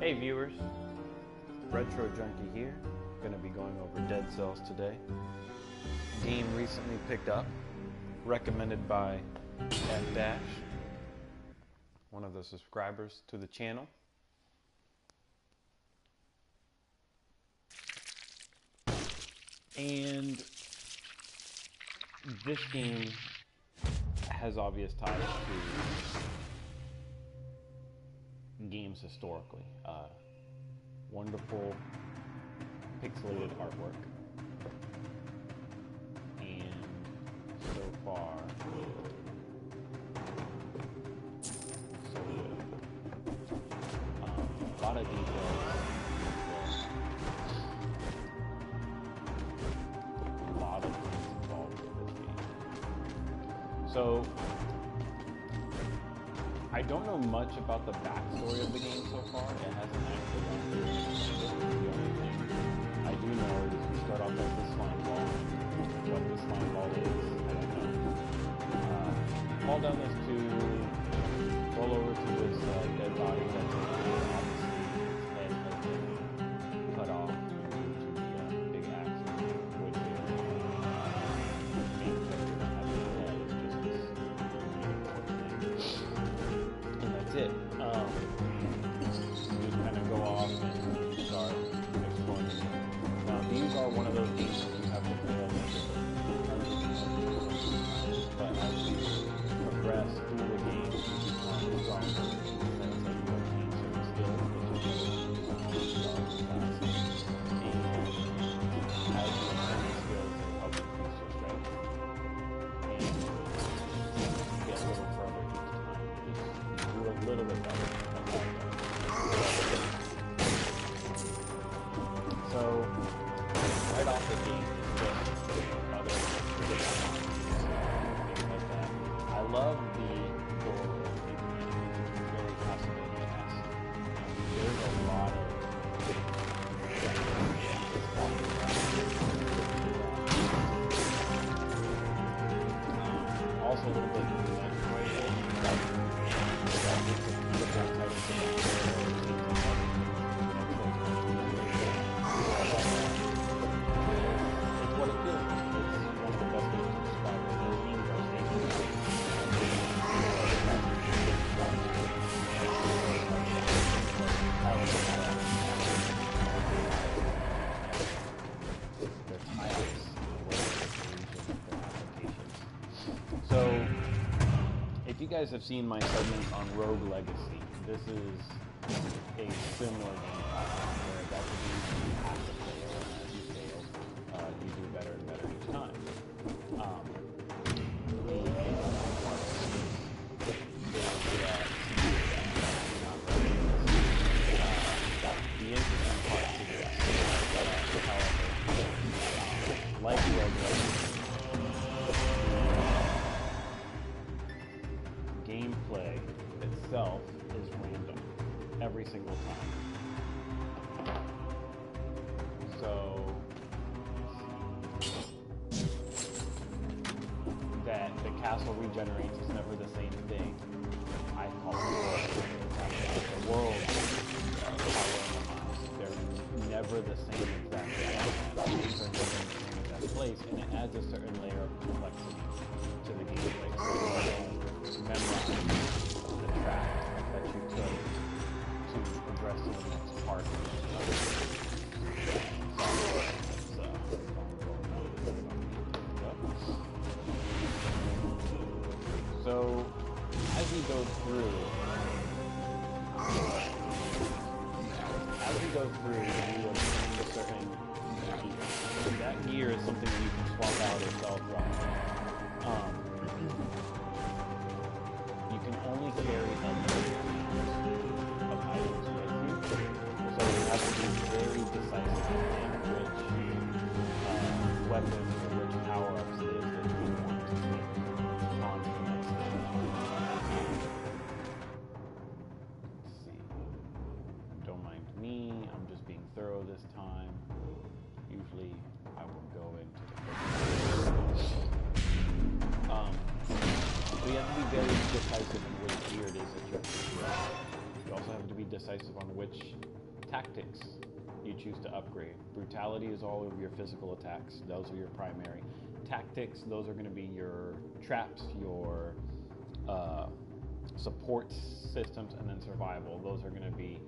Hey viewers, Retro Junkie here. Gonna be going over Dead Cells today. Game recently picked up, recommended by F-, one of the subscribers to the channel. And this game has obvious ties to games historically. Wonderful pixelated artwork. And so far, so good. A lot of details. A lot of things involved with this game. So, I don't know much about the backstory of the game so far. It hasn't actually gone through the only thing I do know is we start off as the slime ball. What the slime ball is, I don't know. Fall down this tube, roll over to this dead body that's obviously its head has been cut off due to the big accident, which is main character that has his head is just this and that's it. You just kind of go off and start exploring the game. Now, these are one of those games that you have to play on but as you progress through the game, you draw in the sense that you obtain certain skills that you can use on the class. And as you obtain these skills, it helps increase your strength. And you get a little further each time. You do a little bit better. So, right off the gate, other things like that. I love the goal of the game. It's very Castlevania-esque. There's a lot of also a little bit of Metroid. It's what it feels like. It's one of the best ways to describe it. Those games are stationary. They're tie-ups. So, if you guys have seen my segment on Rogue Legacy, this is a similar game where that's a game you have to fail, and as you fail, you do better and better each time. The interesting part to this, however, like Rogue Legacy, gameplay itself is random every single time. So that the castle regenerates is never the same thing. I call it the world. They're never the same exact thing. These are never the same exact place, and it adds a certain layer of complexity to the gameplay. So memorize the track that you took to progress to the next part. So, as we go through, you obtain a certain gear. That gear is something that you can swap out or sell from. You can only carry a limited amount of items with you, so you have to be very decisive in which weapons or which power-ups it is that you want to take on to the next level. Let's see. Don't mind me, I'm just being thorough this time. Usually I will go into the so you have to be very decisive in which gear it is that you're. You also have to be decisive on which Tactics, you choose to upgrade. Brutality is all of your physical attacks. Those are your primary. Tactics, those are going to be your traps, your support systems, and then survival. Those are going to be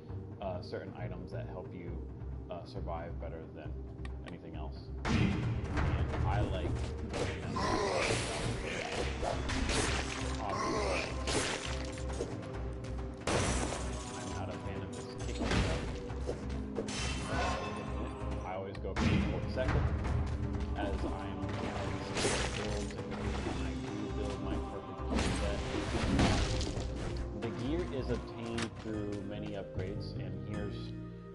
certain items that help you survive better than anything else. And I like going them. I'm not a fan of this kicking stuff. I always go for the 4th second, as I'm build and I do build my perfect gear set. The gear is obtained through many upgrades, and here's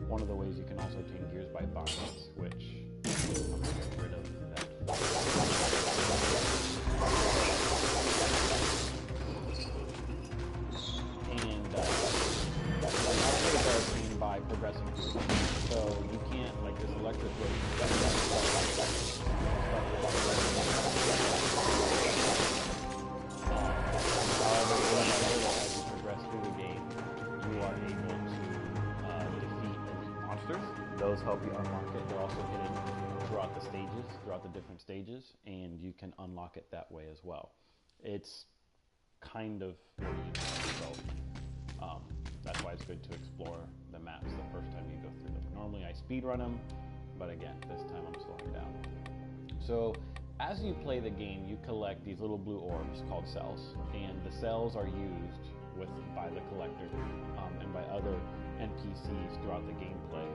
one of the ways you can also obtain gears by vids, which I'm going to get rid of that. And upgrades are obtained by progressing through. So you can't, like this electric wave, however, as you progress through the game, you are able to defeat elite monsters. Those help you unlock it. They're also hidden throughout the stages, throughout the different stages, and you can unlock it that way as well. It's kind of so that's why it's good to explore the maps the first time you go through them. Normally I speedrun them, but again, this time I'm slowing down. So as you play the game, you collect these little blue orbs called cells, and the cells are used by the collector and by other NPCs throughout the gameplay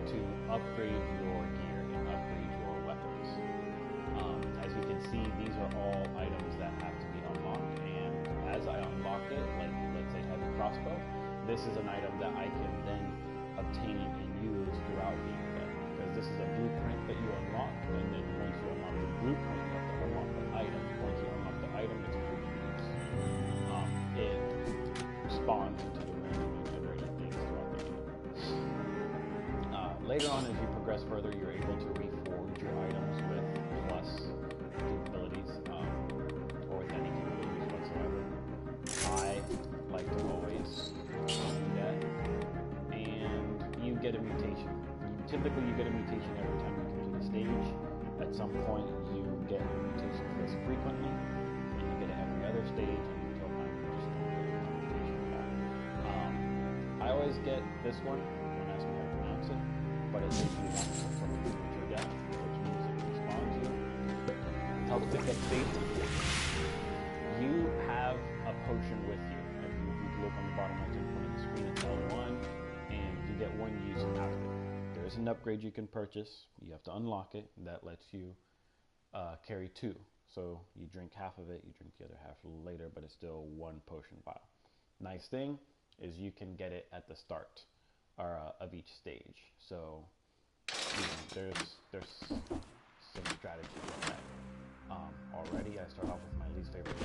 to upgrade your gear and upgrade your weapons. As you can see, these are all items that have to be unlocked, and as I unlock it, like let's say heavy crossbow, this is an item that I can then obtain and use throughout gameplay, because this is a blueprint that you unlock, and then once you unlock the blueprint, you have to unlock the item. Once you unlock the item, it's free to use. It spawns into the randomly generated things throughout the game. Later on, as you progress further, you're able to reforge your items with plus capabilities, or with any capabilities whatsoever. I like to always do that, and you get a mutation. Typically, you get a mutation every time you complete a stage. At some point, you get a mutation less frequently, and you get it every other stage, and until finally you just don't get a mutation at all. I always get this one, don't ask me how to pronounce it, but it takes you one from future death, which means it respawns you. Helps pick up safety. You have a potion with you. If you look on the bottom right corner of the screen, it's L1, and you get one use after. There is an upgrade you can purchase. You have to unlock it. That lets you carry 2. So you drink half of it, you drink the other half later, but it's still one potion vial. Nice thing is you can get it at the start of each stage. So there's some strategy with that. Already I start off with my least favorite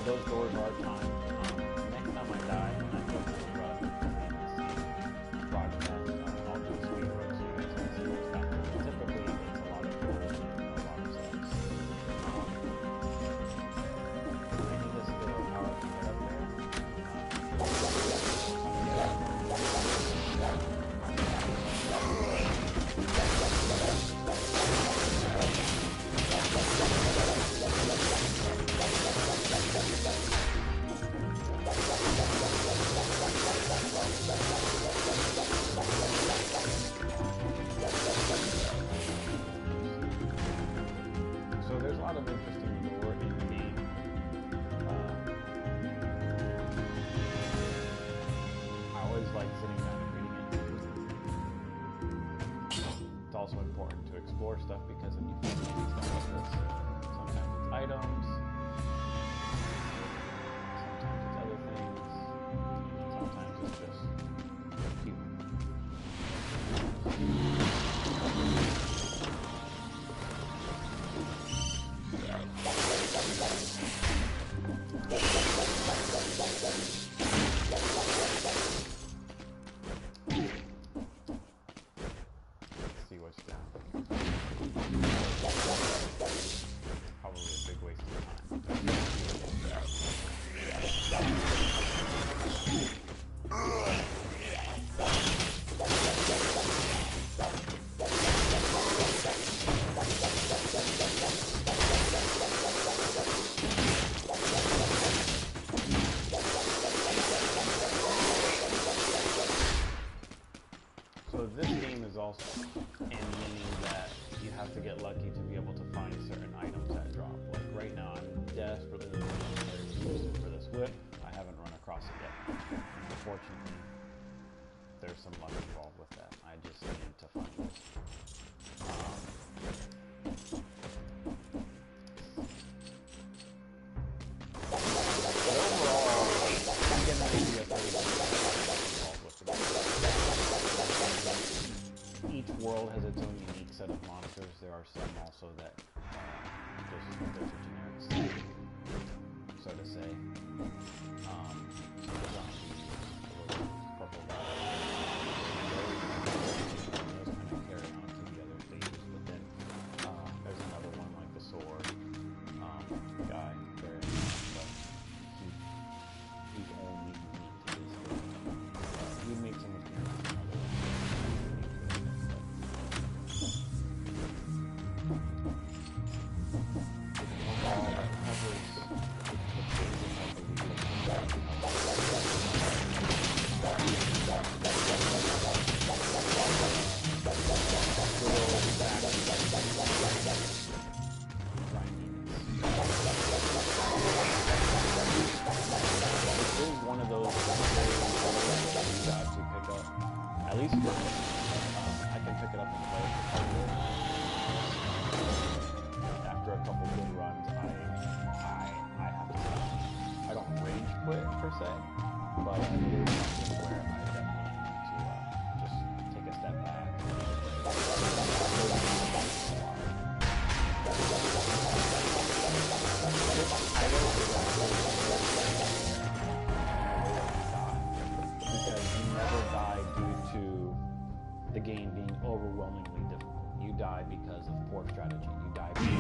those doors are timed. Next time I die, when I go to broadcast, I'll do a speed run so you guys can see what's happening. Typically, it's a lot of doors and a lot of steps. I need this little power to get up there. So there's a lot of interesting lore in the game. I always like sitting down and reading it. It's also important to explore stuff, because then you find stuff like this. Sometimes it's items, sometimes it's other things, sometimes it's just cute. run across it yet. Unfortunately, there's some luck involved with that. I just need to find this. Each world has its own unique set of monsters. There are some also that there's a generic set, so to say. Purple guy. Those kind of carry on to the other stages, but then there's another one like the sword guy. Very nice, but he's only unique to this stage. He made some appearances in other ones. At least for me, I can pick it up and play it for a couple after a couple good runs. I have to say, I don't rage quit per se, but it is something where I definitely need to just take a step back. Because you never die due to the game being overwhelmingly difficult. You die because of poor strategy. You die because of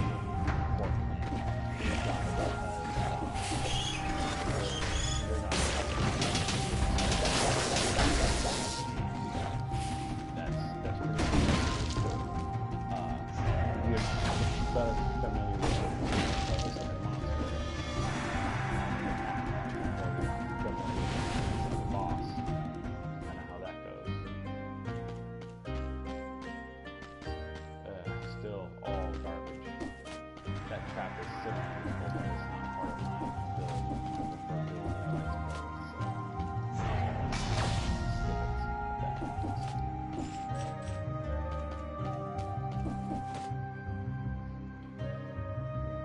poor planning. You die because you're not. That's pretty cool. You're familiar with the monster. Boss. Kind of how that goes. Still all garbage. That trap is sitting on the but it's not part of my build. I prefer build that I like to go with.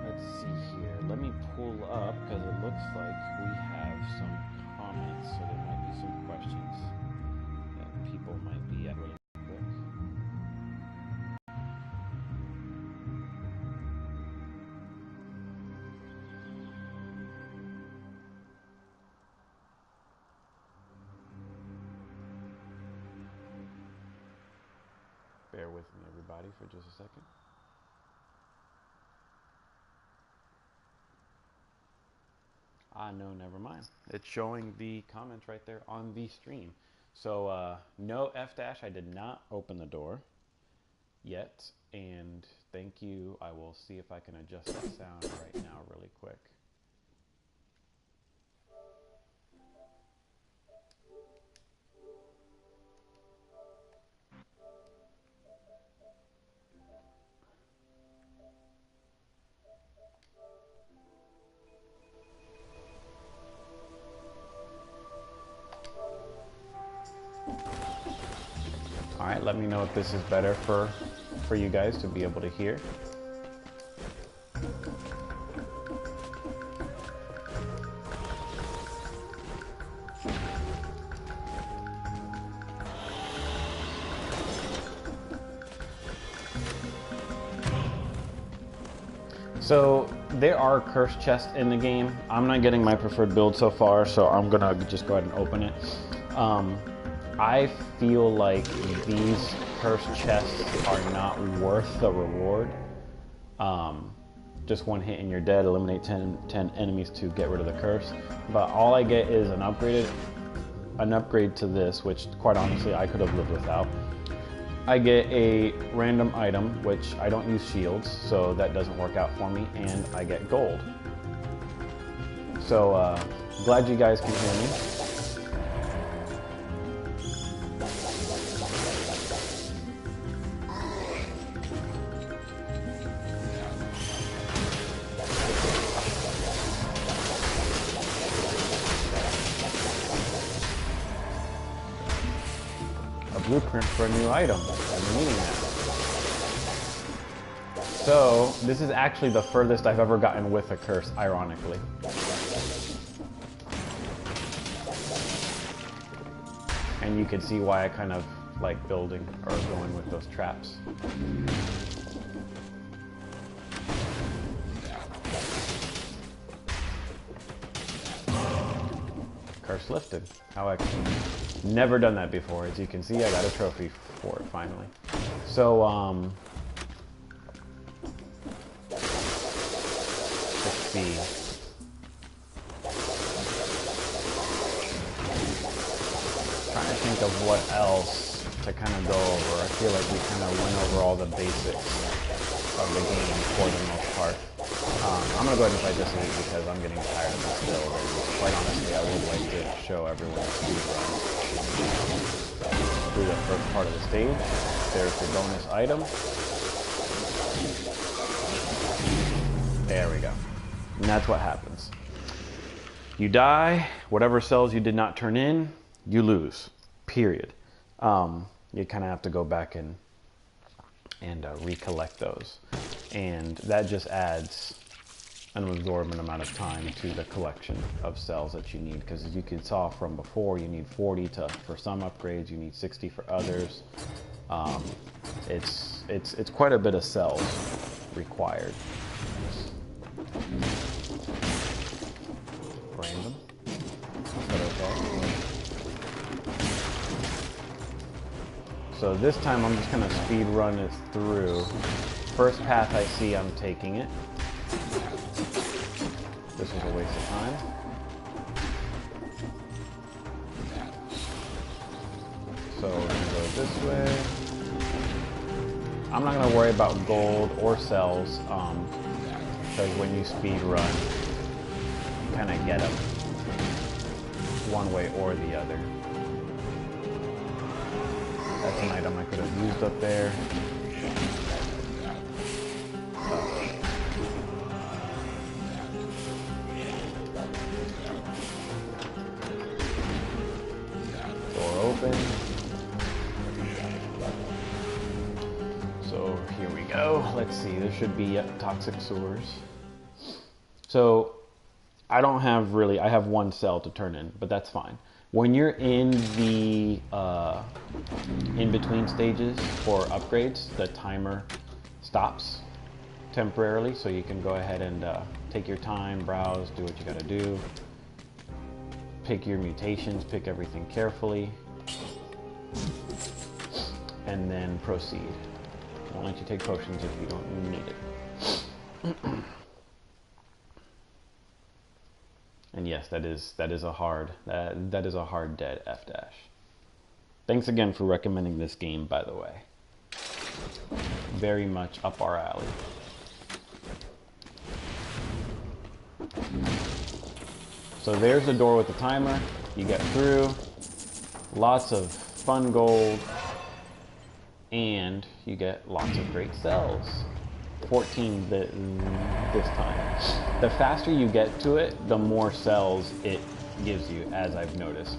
Let's see here. Let me pull up because it looks like we have some comments, so there might be some questions that people might be at really quick. Bear with me, everybody, for just a second. No, never mind. It's showing the comments right there on the stream. So, no F-dash, I did not open the door yet. And thank you. I will see if I can adjust that sound right now really quick. All right, let me know if this is better for you guys to be able to hear. So there are cursed chests in the game. I'm not getting my preferred build so far, so I'm gonna just go ahead and open it. I feel like these cursed chests are not worth the reward. Just one hit and you're dead. Eliminate 10 enemies to get rid of the curse. But all I get is an upgrade to this, which quite honestly I could have lived without. I get a random item, which I don't use shields, so that doesn't work out for me, and I get gold. So, glad you guys can hear me. blueprint for a new item. I've been needing that. So, this is actually the furthest I've ever gotten with a curse, ironically. And you can see why I kind of like building or going with those traps. Curse lifted. How excellent. Never done that before. As you can see, I got a trophy for it finally. So, let's see. Trying to think of what else to kind of go over. I feel like we kind of went over all the basics of the game for the most part. I'm going to go ahead and fight this week because I'm getting tired of this build. And quite honestly, I would like to show everyone through the first part of the stage. There's the bonus item. There we go. And that's what happens. You die, whatever cells you did not turn in, you lose, period. You kind of have to go back and recollect those. And that just adds an exorbitant amount of time to the collection of cells that you need. Because as you can saw from before, you need 40 for some upgrades, you need 60 for others. It's quite a bit of cells required. Random. Is that okay? So this time I'm just gonna speed run it through. First path I see, I'm taking it. This was a waste of time. So we're gonna go this way. I'm not gonna worry about gold or cells, because when you speed run, you kind of get them one way or the other. That's an item I could have used up there. Door open. So here we go. Let's see, there should be toxic sewers. So I don't have really, I have one cell to turn in, but that's fine. When you're in the in-between stages for upgrades, the timer stops temporarily, so you can go ahead and take your time, browse, do what you gotta do. Pick your mutations, pick everything carefully, and then proceed. Won't let you take potions if you don't need it. And yes, that is a hard dead F dash. Thanks again for recommending this game, by the way. Very much up our alley. So there's the door with the timer. You get through. Lots of fun gold. And you get lots of great cells. 14 this time. The faster you get to it, the more cells it gives you, as I've noticed.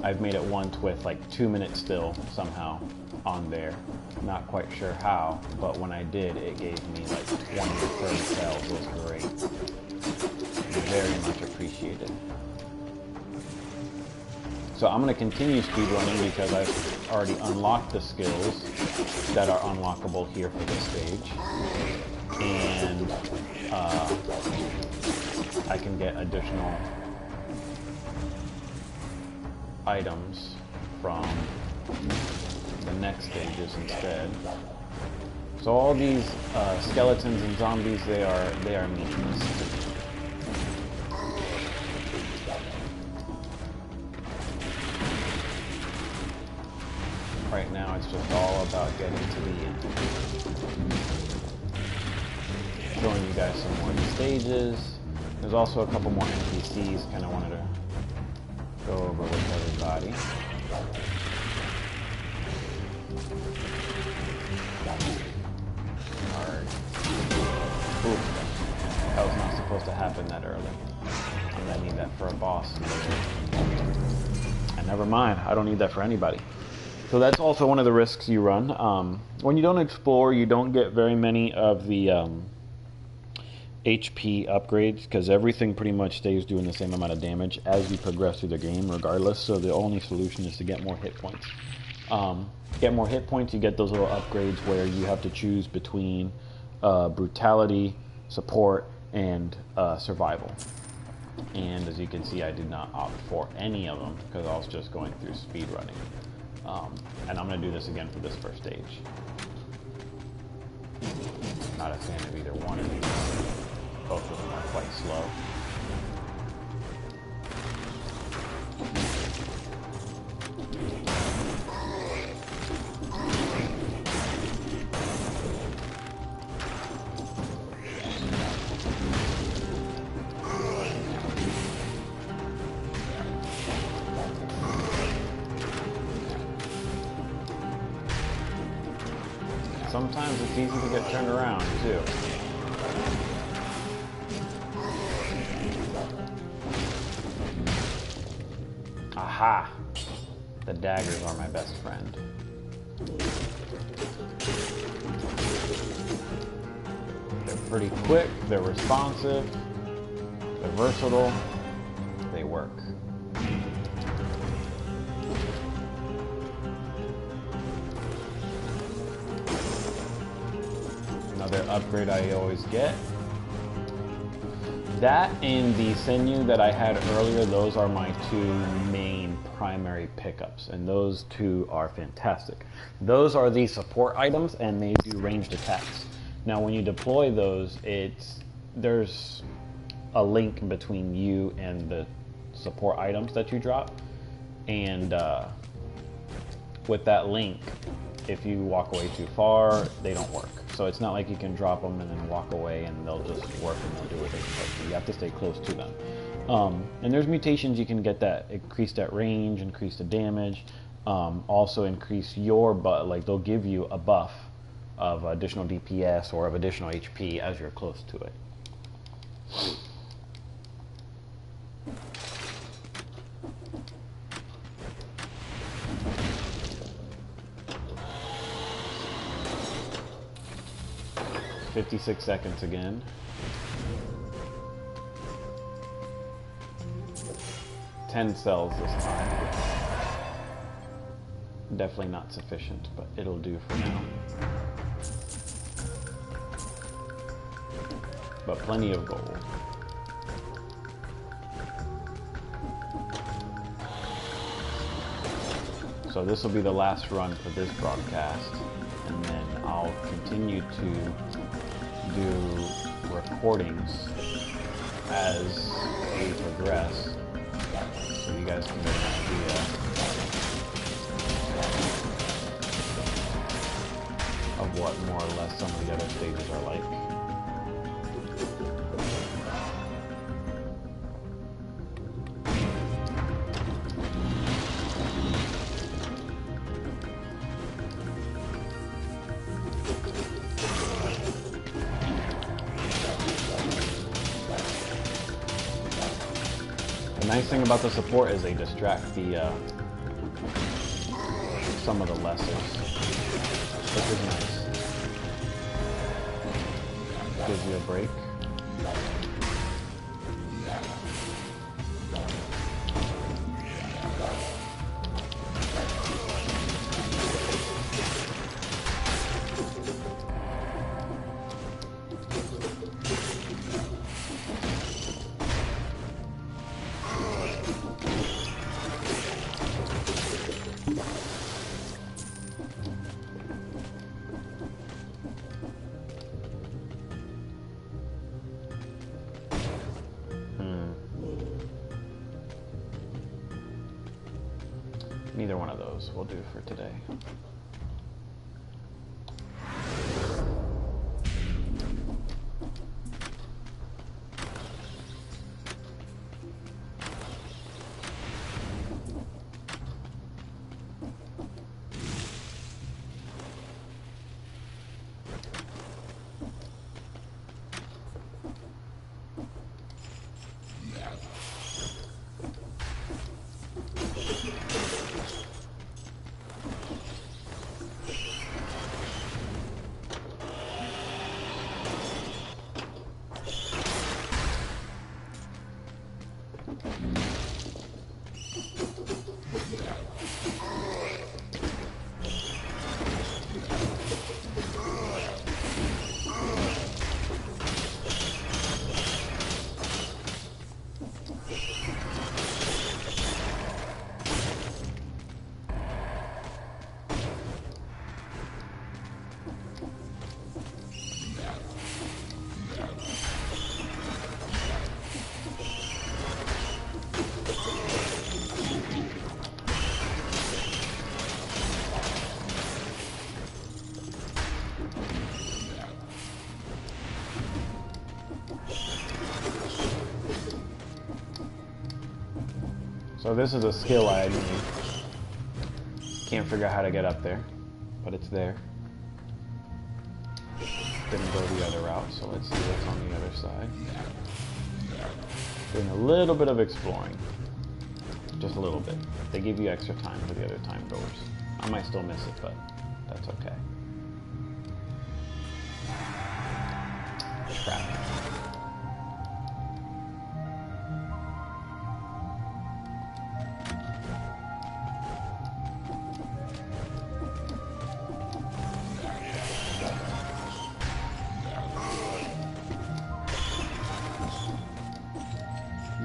I've made it once with like 2 minutes still somehow on there. Not quite sure how, but when I did, it gave me like 20 to 30 cells. It was great. Very much appreciated. So I'm going to continue speedrunning because I've already unlocked the skills that are unlockable here for this stage. And I can get additional items from the next stages instead. So all these skeletons and zombies, they are meaningless. Right now, it's just all about getting to the end. Showing you guys some more of the stages. There's also a couple more NPCs. Kind of wanted to go over with everybody. Hard. Ooh, that was not supposed to happen that early. And I need that for a boss. And never mind, I don't need that for anybody. So that's also one of the risks you run. When you don't explore, you don't get very many of the HP upgrades because everything pretty much stays doing the same amount of damage as you progress through the game regardless. So the only solution is to get more hit points. Get more hit points, you get those little upgrades where you have to choose between brutality, support, and survival. And as you can see, I did not opt for any of them because I was just going through speed running. And I'm going to do this again for this first stage. Not a fan of either one of these. Both of them are quite slow. Sometimes it's easy to get turned around, too. Aha! The daggers are my best friend. They're pretty quick, they're responsive, they're versatile, they work. Another upgrade I always get. That and the sinew that I had earlier, those are my two main primary pickups, and those two are fantastic. Those are the support items, and they do ranged attacks. Now when you deploy those, there's a link between you and the support items that you drop, and with that link, if you walk away too far, they don't work. So it's not like you can drop them and then walk away and they'll just work and they'll do what they're supposed to. You have to stay close to them. And there's mutations you can get that increase that range, increase the damage, also increase your like they'll give you a buff of additional DPS or of additional HP as you're close to it. 56 seconds again. Ten cells this time. Definitely not sufficient, but it'll do for now. But plenty of gold. So this will be the last run for this broadcast, and then I'll continue to do recordings as we progress, so you guys can get an idea of what more or less some of the other stages are like. The nice thing about the support is they distract the some of the lessers, which is nice. Gives you a break. Neither one of those will do for today. So this is a skill I need. Can't figure out how to get up there, but it's there. Didn't go the other route, so let's see what's on the other side. Doing a little bit of exploring. Just a little bit. They give you extra time for the other time goers. I might still miss it, but that's okay. Trap.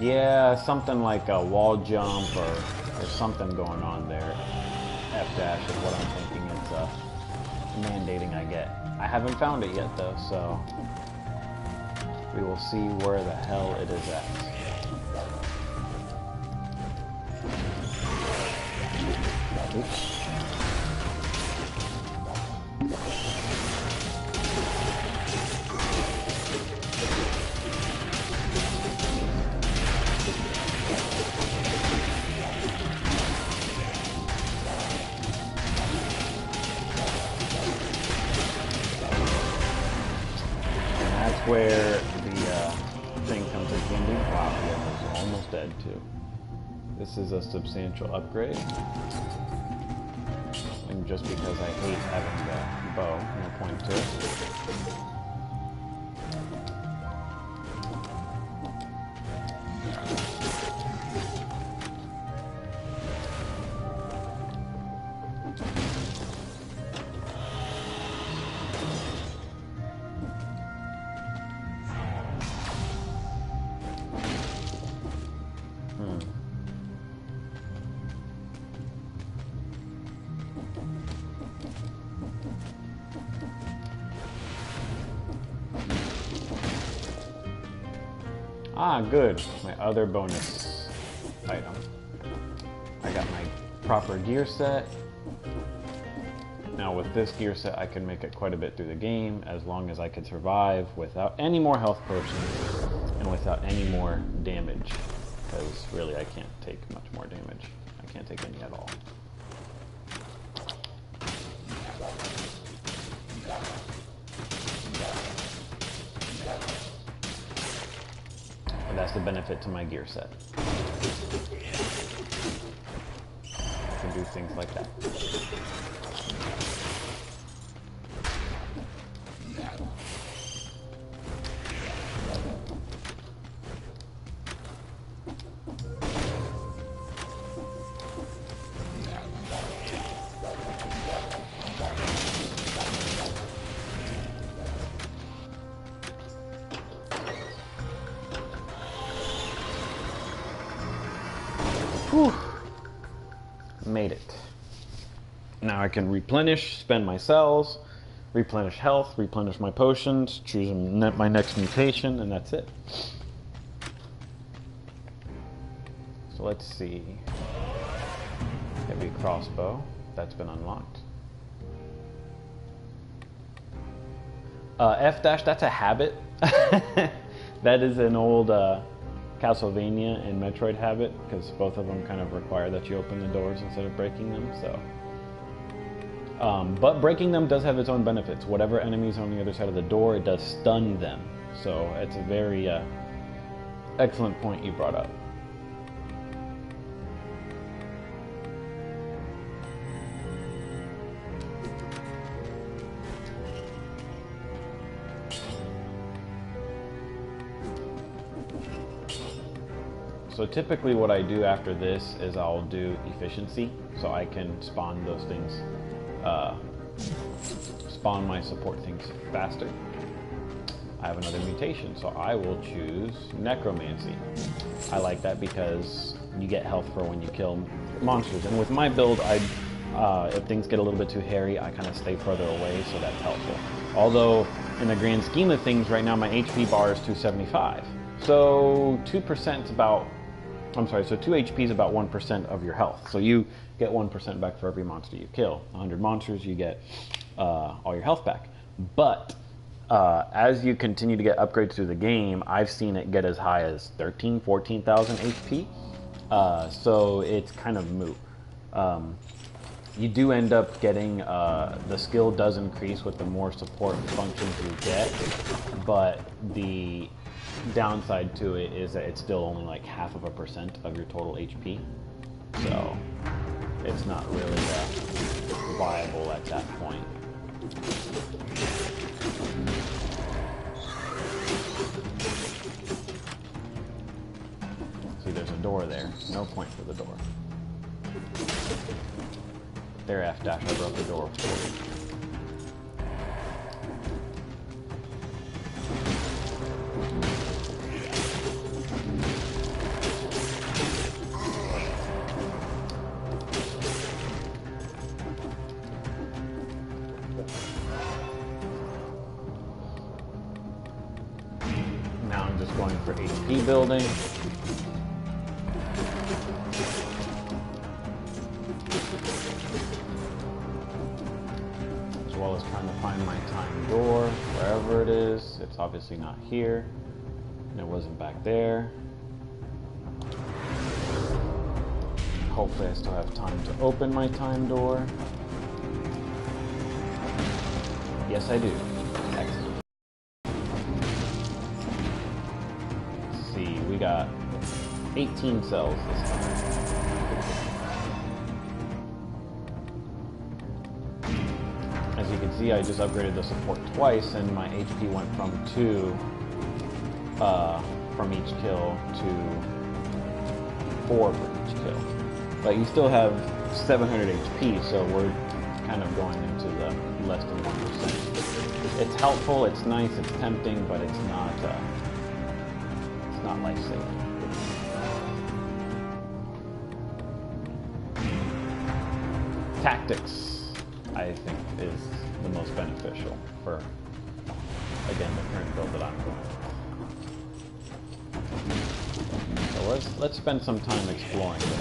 Yeah, something like a wall jump or something going on there. F dash is what I'm thinking it's mandating I get. I haven't found it yet though, so we will see where the hell it is at. Oops. Where the thing comes in handy. Wow, he was almost dead too. This is a substantial upgrade. And just because I hate having the bow, no point to it. Ah, good. My other bonus item. I got my proper gear set. Now with this gear set, I can make it quite a bit through the game as long as I can survive without any more health potions and without any more damage. Because really, I can't take much more damage. I can't take any at all. And that's the benefit to my gear set. I can do things like that. Whew. Made it. Now I can replenish, spend my cells, replenish health, replenish my potions, choose my next mutation, and that's it. So let's see. Heavy crossbow. That's been unlocked. F dash, that's a habit. That is an old Castlevania and Metroid habit, because both of them kind of require that you open the doors instead of breaking them. So, but breaking them does have its own benefits. Whatever enemies on the other side of the door, it does stun them. So it's a very excellent point you brought up. So typically what I do after this is I'll do efficiency, so I can spawn those things, spawn my support things faster. I have another mutation, so I will choose necromancy. I like that because you get health for when you kill monsters, and with my build, if things get a little bit too hairy, I kind of stay further away, so that's helpful. Although, in the grand scheme of things, right now my HP bar is 275. So 2% is about, I'm sorry, so 2 HP is about 1% of your health. So you get 1% back for every monster you kill. 100 monsters, you get all your health back. But as you continue to get upgrades through the game, I've seen it get as high as 13,000, 14,000 HP. So it's kind of moot. You do end up getting, the skill does increase with the more support functions you get, but the downside to it is that it's still only like 0.5% of your total HP. So it's not really viable at that point. See, there's a door there. No point for the door. There, F-dash, I broke the door. Now I'm just going for HP building. As well as trying to find my time door, wherever it is. It's obviously not here. And it wasn't back there. Hopefully I still have time to open my time door. Yes, I do. Excellent. Let's see, we got 18 cells this time. As you can see, I just upgraded the support twice, and my HP went from 2 from each kill to 4 for each kill. But you still have 700 HP, so we're kind of going into the less than 1%. It's helpful, it's nice, it's tempting, but it's not life-saving. Tactics, I think, is the most beneficial for, again, the current build that I'm going with. So let's spend some time exploring this.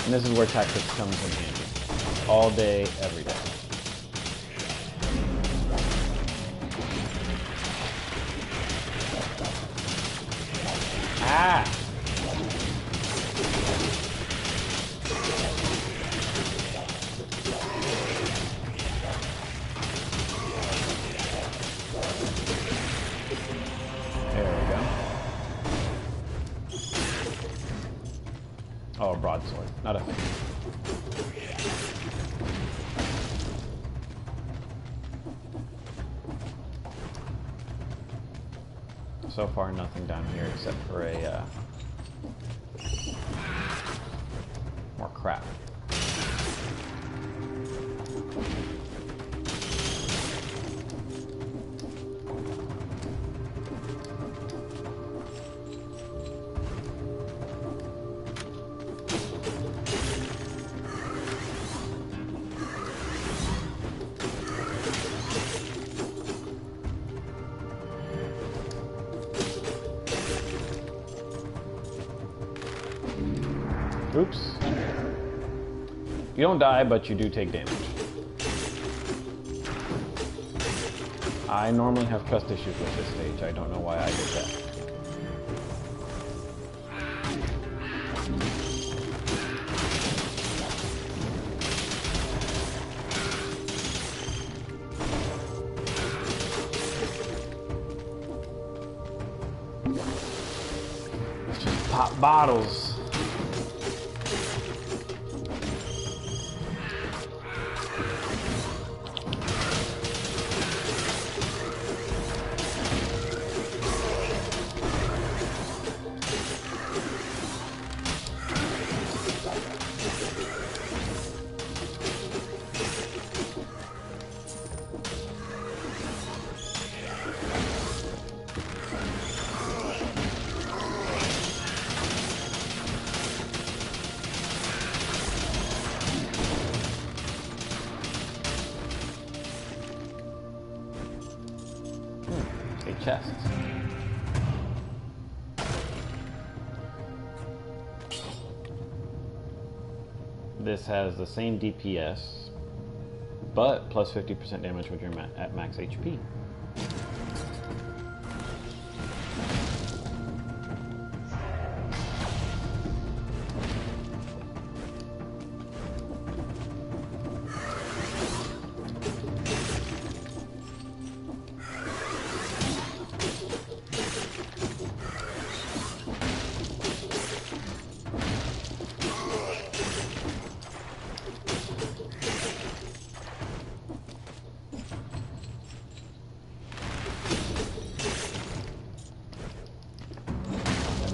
And this is where tactics comes in handy. All day, every day. Ah! There we go. Oh, a broadsword. Not a thing. So far, nothing down here except for a more crap. Oops. You don't die, but you do take damage. I normally have trust issues with this stage. I don't know why I did that. Let's just pop bottles. Chests. This has the same DPS, but plus 50% damage when you're at max HP.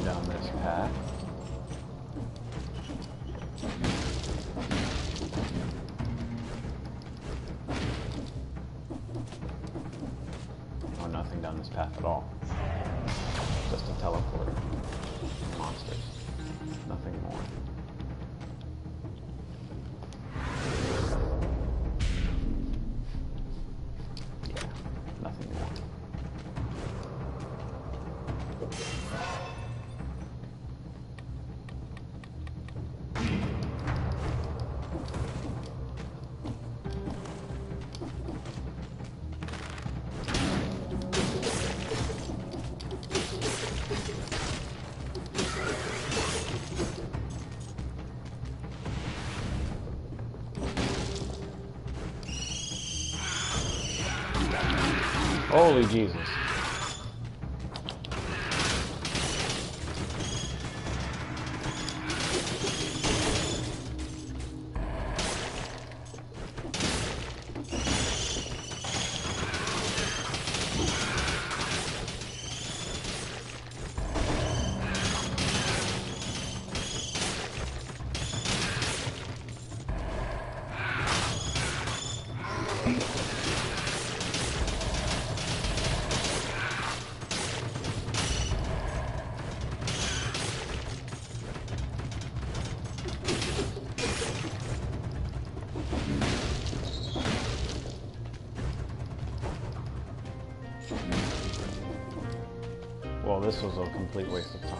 Down this path. Oh, nothing down this path at all. Just a teleport. Monsters. Nothing more. Yeah, nothing more. Holy Jesus. Well, this was a complete waste of time.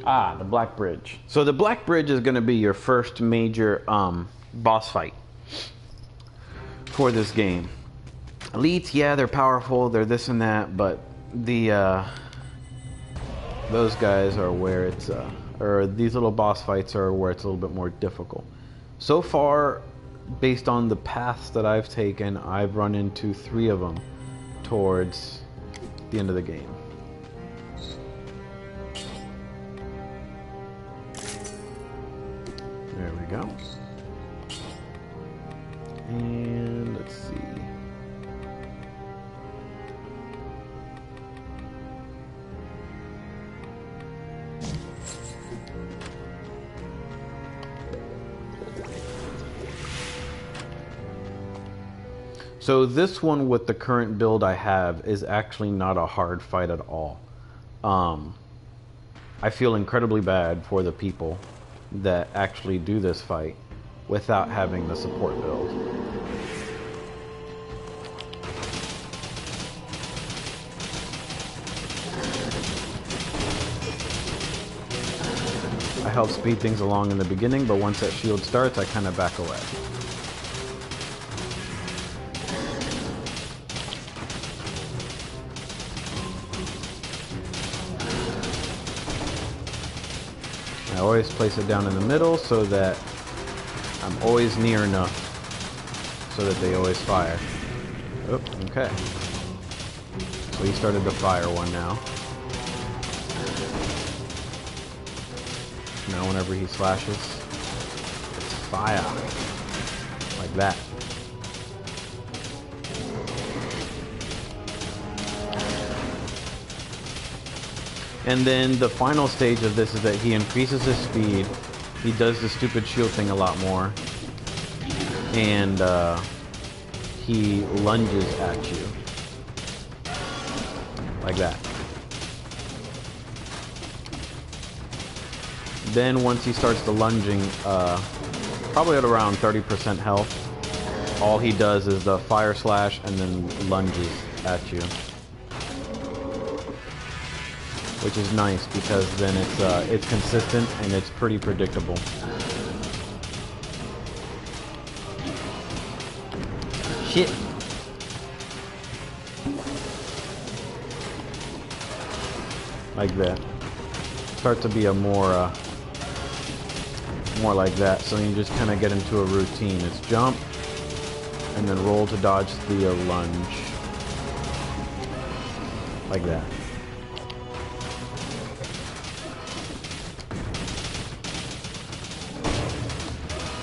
Ah, the Black Bridge. So the Black Bridge is going to be your first major boss fight for this game. Elites, yeah, they're powerful, they're this and that, but the those guys are where it's or these little boss fights are where it's a little bit more difficult. So far, based on the paths that I've taken, I've run into 3 of them towards the end of the game. There we go. And let's see. So this one with the current build I have is actually not a hard fight at all. I feel incredibly bad for the people that actually do this fight without having the support build. I help speed things along in the beginning, but once that shield starts, I kind of back away. I always place it down in the middle so that I'm always near enough so that they always fire. Oh, okay. So he started to fire one now. Now whenever he slashes, it's fire. Like that. And then the final stage of this is that he increases his speed. He does the stupid shield thing a lot more. And he lunges at you. like that. Then once he starts the lunging, probably at around 30% health, all he does is the fire slash and then lunges at you. Which is nice because then it's consistent and it's pretty predictable. Shit. Like that. Start to be a more like that. So you just kind of get into a routine. It's jump and then roll to dodge the lunge. Like that.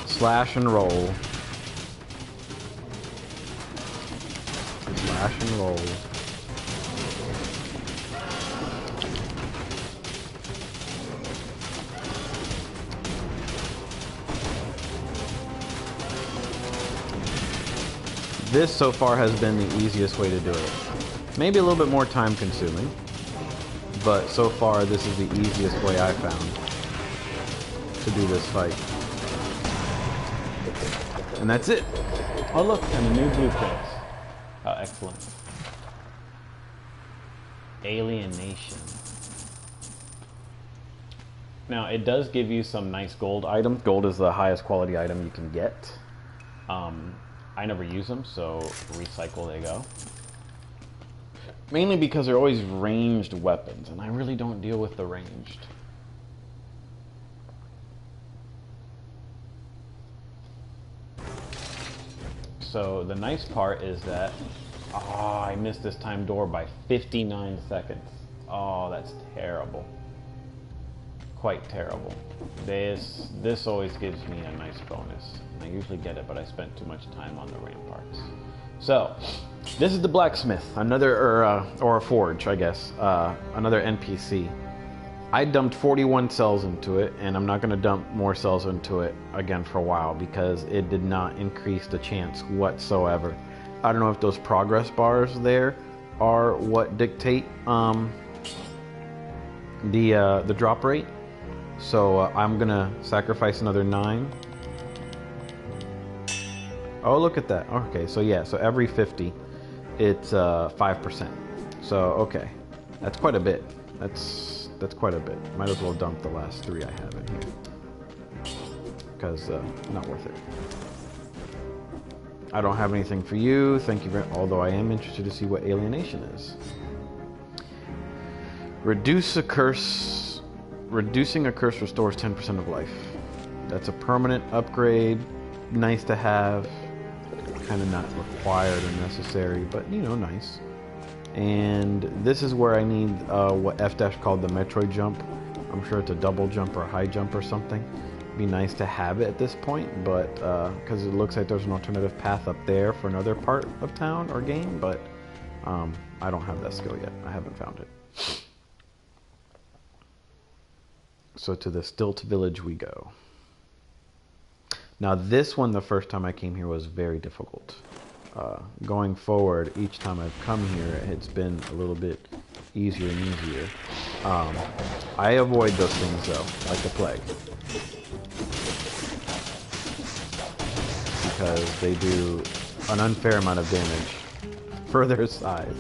Slash and roll. Slash and roll. This so far has been the easiest way to do it. Maybe a little bit more time consuming, but so far this is the easiest way I found to do this fight. And that's it. Oh look, and the new blueprints. Oh, excellent. Alienation. Now, it does give you some nice gold items. Gold is the highest quality item you can get. I never use them, so recycle, they go. Mainly because they're always ranged weapons, and I really don't deal with the ranged. So the nice part is that, oh, I missed this time door by 59 seconds. Oh, that's terrible. Quite terrible. This always gives me a nice bonus. I usually get it, but I spent too much time on the ramparts. So, this is the blacksmith, another, or a forge, I guess, another NPC. I dumped 41 cells into it, and I'm not going to dump more cells into it again for a while because it did not increase the chance whatsoever. I don't know if those progress bars there are what dictate the drop rate. So I'm going to sacrifice another 9. Oh, look at that. Okay, so yeah, so every 50, it's 5%. So, okay, that's quite a bit. That's quite a bit. Might as well dump the last 3 I have in here. Because, not worth it. I don't have anything for you. Thank you very much. Although I am interested to see what alienation is. Reducing a curse restores 10% of life. That's a permanent upgrade. Nice to have. Kind of not required or necessary, but you know, nice. And this is where I need what F-Dash called the Metroid jump. I'm sure it's a double jump or a high jump or something. It'd be nice to have it at this point, but because it looks like there's an alternative path up there for another part of town or game, but I don't have that skill yet. I haven't found it. So to the Stilt Village we go. Now this one, the first time I came here, was very difficult. Going forward, each time I've come here, it's been a little bit easier and easier. I avoid those things though, like the plague. Because they do an unfair amount of damage for their size.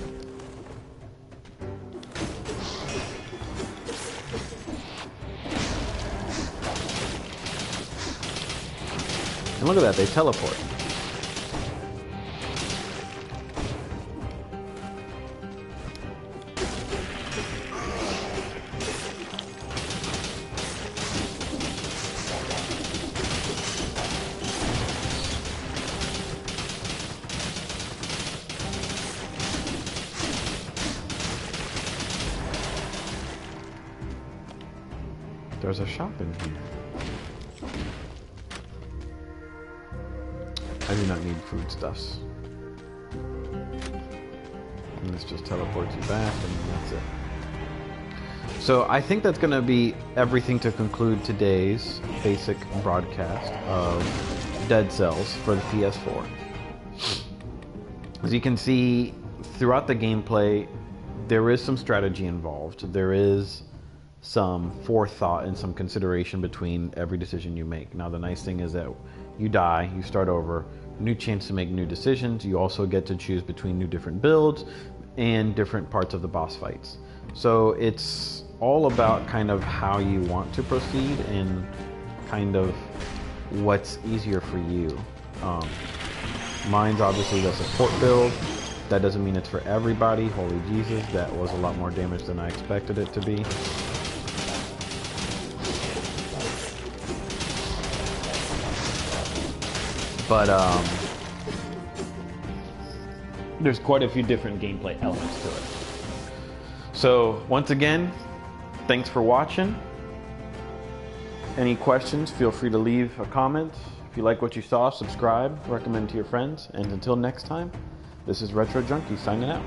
And look at that, they teleport. There's a shop in here. I do not need foodstuffs. And this just teleports you back, and that's it. So I think that's going to be everything to conclude today's basic broadcast of Dead Cells for the PS4. As you can see, throughout the gameplay, there is some strategy involved. There is some forethought and some consideration between every decision you make. Now, the nice thing is that you die, you start over, new chance to make new decisions. You also get to choose between new different builds and different parts of the boss fights. So it's all about kind of how you want to proceed and kind of what's easier for you. Mine's obviously the support build. That doesn't mean it's for everybody. Holy Jesus, that was a lot more damage than I expected it to be. But there's quite a few different gameplay elements to it. So once again, thanks for watching. Any questions, feel free to leave a comment. If you like what you saw, subscribe, recommend to your friends. And until next time, this is Retro Junkie signing out.